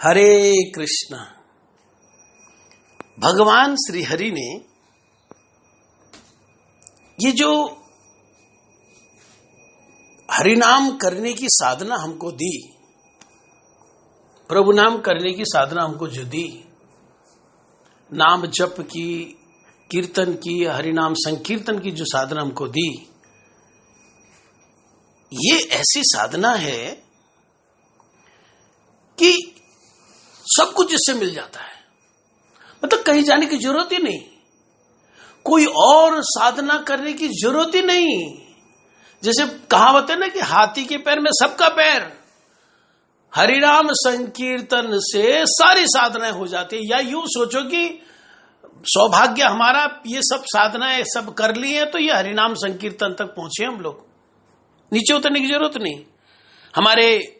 हरे कृष्णा। भगवान श्री हरि ने ये जो हरिनाम करने की साधना हमको दी, प्रभु नाम करने की साधना हमको जो दी, नाम जप की, कीर्तन की, हरिनाम संकीर्तन की जो साधना हमको दी, ये ऐसी साधना है कि सब कुछ इससे मिल जाता है। मतलब कहीं जाने की जरूरत ही नहीं, कोई और साधना करने की जरूरत ही नहीं। जैसे कहावत है ना कि हाथी के पैर में सबका पैर, हरिनाम संकीर्तन से सारी साधनाएं हो जाती है। या यूं सोचो कि सौभाग्य हमारा, ये सब साधनाएं सब कर ली है तो ये हरिनाम संकीर्तन तक पहुंचे हम लोग, नीचे उतरने की जरूरत नहीं। हमारे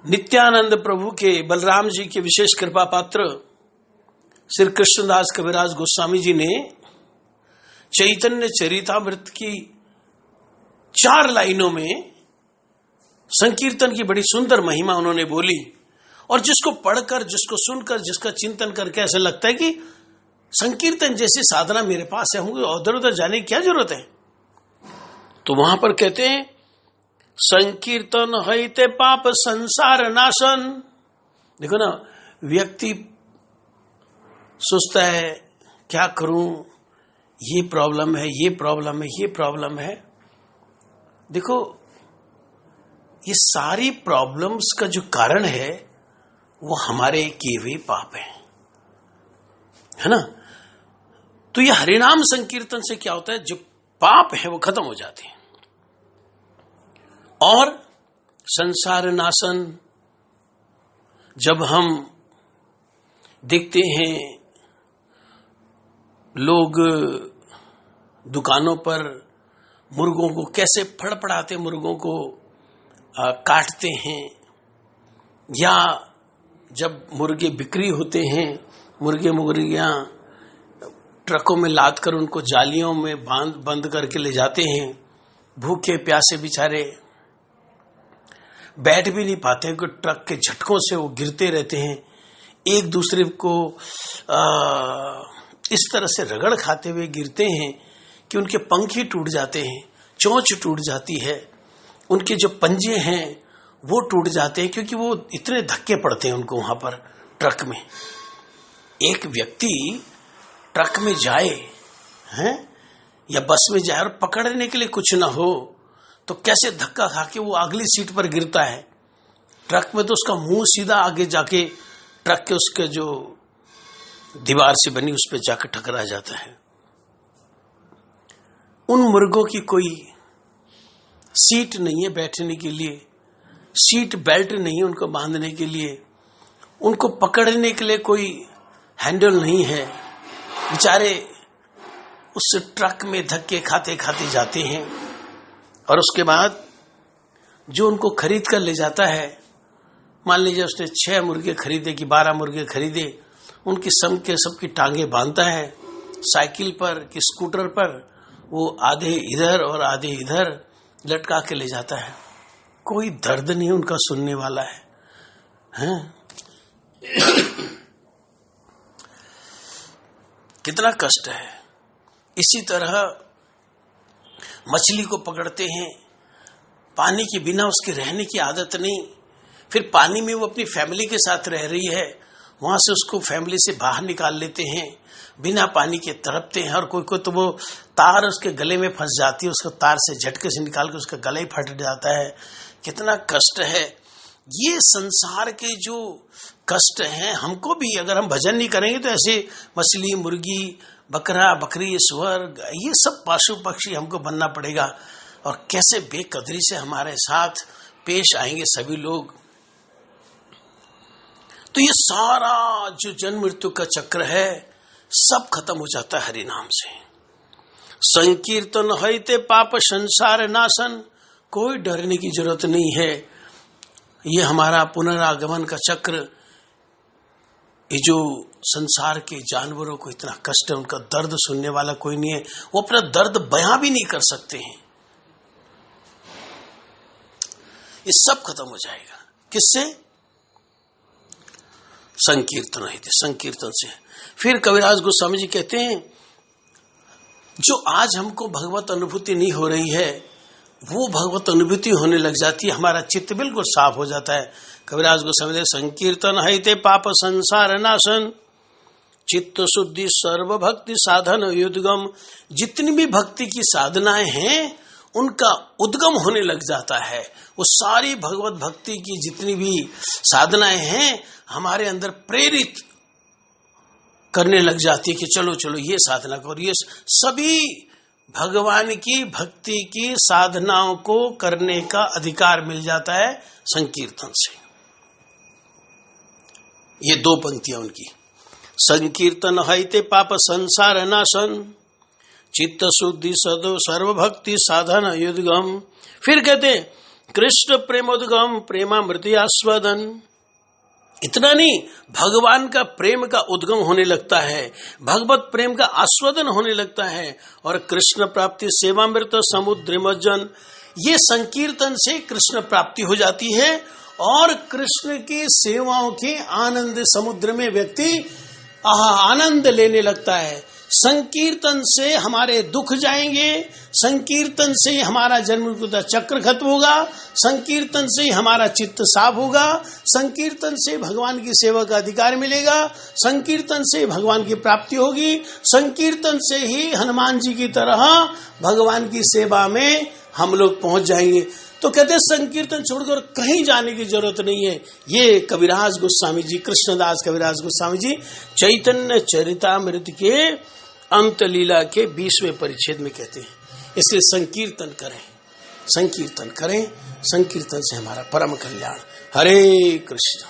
नित्यानंद प्रभु के, बलराम जी के विशेष कृपा पात्र श्री कृष्णदास कविराज गोस्वामी जी ने चैतन्य चरितामृत की 4 लाइनों में संकीर्तन की बड़ी सुंदर महिमा उन्होंने बोली। और जिसको पढ़कर, जिसको सुनकर, जिसका चिंतन करके ऐसा लगता है कि संकीर्तन जैसी साधना मेरे पास है, हमको उधर उधर जाने की क्या जरूरत है। तो वहां पर कहते हैं संकीर्तन हईते पाप संसार नाशन। देखो ना, व्यक्ति सोचता है क्या करूं, ये प्रॉब्लम है, ये प्रॉब्लम है, ये प्रॉब्लम है। देखो, ये सारी प्रॉब्लम्स का जो कारण है वो हमारे किए हुए पाप है ना। तो ये हरिनाम संकीर्तन से क्या होता है, जो पाप है वो खत्म हो जाते हैं। और संसार नाशन, जब हम देखते हैं लोग दुकानों पर मुर्गों को कैसे फड़फड़ाते, मुर्गों को काटते हैं, या जब मुर्गे बिक्री होते हैं, मुर्गे मुर्गियां ट्रकों में लाद कर उनको जालियों में बंद करके ले जाते हैं, भूखे प्यासे बेचारे बैठ भी नहीं पाते हैं, क्योंकि ट्रक के झटकों से वो गिरते रहते हैं, एक दूसरे को इस तरह से रगड़ खाते हुए गिरते हैं कि उनके पंख ही टूट जाते हैं, चोंच टूट जाती है, उनके जो पंजे हैं वो टूट जाते हैं, क्योंकि वो इतने धक्के पड़ते हैं उनको वहां पर ट्रक में। एक व्यक्ति ट्रक में जाए हैं या बस में जाए और पकड़ने के लिए कुछ ना हो तो कैसे धक्का खा के वो अगली सीट पर गिरता है। ट्रक में तो उसका मुंह सीधा आगे जाके ट्रक के उसके जो दीवार से बनी उस पर जाकर टकरा जाता है। उन मुर्गों की कोई सीट नहीं है बैठने के लिए, सीट बेल्ट नहीं है उनको बांधने के लिए, उनको पकड़ने के लिए कोई हैंडल नहीं है। बेचारे उस ट्रक में धक्के खाते खाते जाते हैं। और उसके बाद जो उनको खरीद कर ले जाता है, मान लीजिए उसने 6 मुर्गे खरीदे कि 12 मुर्गे खरीदे, उनकी सबकी टांगे बांधता है साइकिल पर कि स्कूटर पर, वो आधे इधर और आधे इधर लटका के ले जाता है। कोई दर्द नहीं उनका सुनने वाला है। कितना कष्ट है। इसी तरह मछली को पकड़ते हैं, पानी के बिना उसके रहने की आदत नहीं, फिर पानी में वो अपनी फैमिली के साथ रह रही है, वहां से उसको फैमिली से बाहर निकाल लेते हैं, बिना पानी के तड़पते हैं। और कोई तो वो तार उसके गले में फंस जाती है, उसको तार से झटके से निकाल के उसका गला ही फट जाता है। कितना कष्ट है। ये संसार के जो कष्ट हैं, हमको भी अगर हम भजन नहीं करेंगे तो ऐसे मछली, मुर्गी, बकरा, बकरी, सुअर, ये सब पशु पक्षी हमको बनना पड़ेगा। और कैसे बेकदरी से हमारे साथ पेश आएंगे सभी लोग। तो ये सारा जो जन्म मृत्यु का चक्र है सब खत्म हो जाता है हरिनाम से। संकीर्तन हईते पाप संसार नाशन, कोई डरने की जरूरत नहीं है। ये हमारा पुनरागमन का चक्र, ये जो संसार के जानवरों को इतना कष्ट है, उनका दर्द सुनने वाला कोई नहीं है, वो अपना दर्द बयां भी नहीं कर सकते हैं। ये सब खत्म हो जाएगा। किससे? संकीर्तन है, संकीर्तन से। फिर कविराज गोस्वामी जी कहते हैं जो आज हमको भगवत अनुभूति नहीं हो रही है वो भगवत अनुभूति होने लग जाती है, हमारा चित्त बिल्कुल साफ हो जाता है। कविराज गोस्वामी जी संकीर्तन है ते पाप संसार नाशन चित्त शुद्धि सर्व भक्ति साधन युद्गम। जितनी भी भक्ति की साधनाएं हैं उनका उद्गम होने लग जाता है। वो सारी भगवत भक्ति की जितनी भी साधनाएं हैं हमारे अंदर प्रेरित करने लग जाती है कि चलो चलो ये साधना करो। ये सभी भगवान की भक्ति की साधनाओं को करने का अधिकार मिल जाता है संकीर्तन से। ये दो पंक्तियां उनकी। संकीर्तन हैते पाप संसार नाशन चित्त शुद्धि सदो सर्वभक्ति साधन युद्गम। फिर कहते कृष्ण प्रेमोद्गम प्रेमामृति आस्वादन। इतना नहीं, भगवान का प्रेम का उद्गम होने लगता है, भगवत प्रेम का आस्वादन होने लगता है और कृष्ण प्राप्ति सेवामृत समुद्र मज्जन। ये संकीर्तन से कृष्ण प्राप्ति हो जाती है और कृष्ण की सेवाओं के आनंद समुद्र में व्यक्ति आनंद लेने लगता है। संकीर्तन से हमारे दुख जाएंगे, संकीर्तन से हमारा जन्म का चक्र खत्म होगा, संकीर्तन से हमारा चित्त साफ होगा, संकीर्तन से भगवान की सेवा का अधिकार मिलेगा, संकीर्तन से भगवान की प्राप्ति होगी, संकीर्तन से ही हनुमान जी की तरह भगवान की सेवा में हम लोग पहुंच जाएंगे। तो कहते संकीर्तन छोड़कर कहीं जाने की जरूरत नहीं है। ये कविराज गोस्वामी जी, कृष्णदास कविराज गोस्वामी जी चैतन्य चरितामृत के अंत लीला के 20वें परिच्छेद में कहते हैं। इसलिए संकीर्तन करें, संकीर्तन करें, संकीर्तन से हमारा परम कल्याण। हरे कृष्ण।